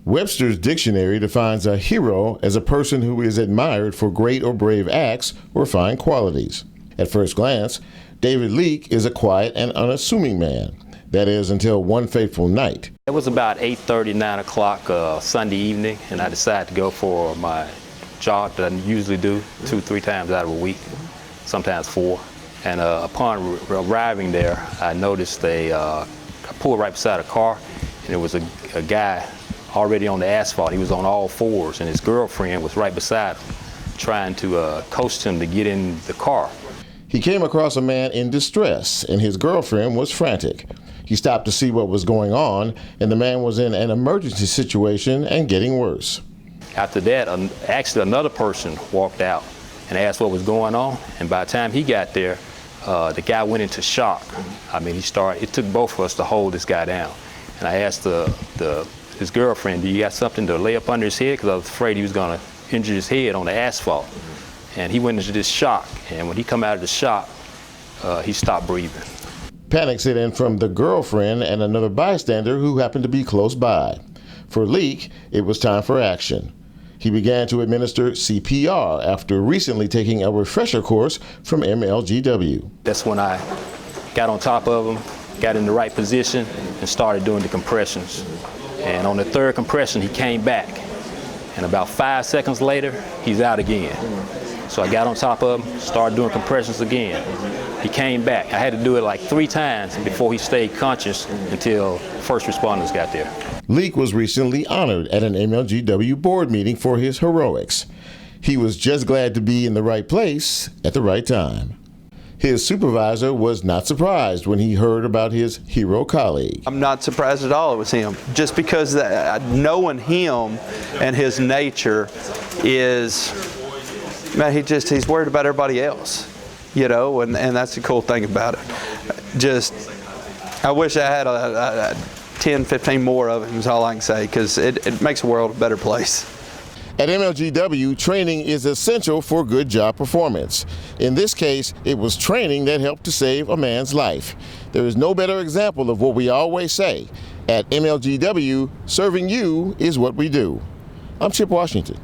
Webster's dictionary defines a hero as a person who is admired for great or brave acts or fine qualities. At first glance, David Leake is a quiet and unassuming man. That is, until one fateful night. It was about 8:30, 9 o'clock Sunday evening, and I decided to go for my jog that I usually do 2-3 times out of a week, sometimes 4. And upon arriving there, I noticed I pulled right beside a car, and there was a guy already on the asphalt. He was on all fours, and his girlfriend was right beside him, trying to coax him to get in the car. He came across a man in distress, and his girlfriend was frantic. He stopped to see what was going on, and the man was in an emergency situation and getting worse. After that, actually another person walked out and asked what was going on, and by the time he got there, the guy went into shock. I mean, it took both of us to hold this guy down. And I asked his girlfriend, do you got something to lay up under his head? Because I was afraid he was going to injure his head on the asphalt. And he went into this shock, and when he come out of the shock, he stopped breathing. Panic set in from the girlfriend and another bystander who happened to be close by. For Leake, it was time for action. He began to administer CPR after recently taking a refresher course from MLGW. That's when I got on top of him, got in the right position, and started doing the compressions. And on the third compression, he came back. And about 5 seconds later, he's out again. So I got on top of him, started doing compressions again. He came back. I had to do it like 3 times before he stayed conscious until first responders got there. Leake was recently honored at an MLGW board meeting for his heroics. He was just glad to be in the right place at the right time. His supervisor was not surprised when he heard about his hero colleague. I'm not surprised at all it was him, just because knowing him and his nature is, man, he's worried about everybody else, you know, and that's the cool thing about it. I wish I had 10, 15 more of him is all I can say, because it makes the world a better place. At MLGW, training is essential for good job performance. In this case, it was training that helped to save a man's life. There is no better example of what we always say. At MLGW, serving you is what we do. I'm Chip Washington.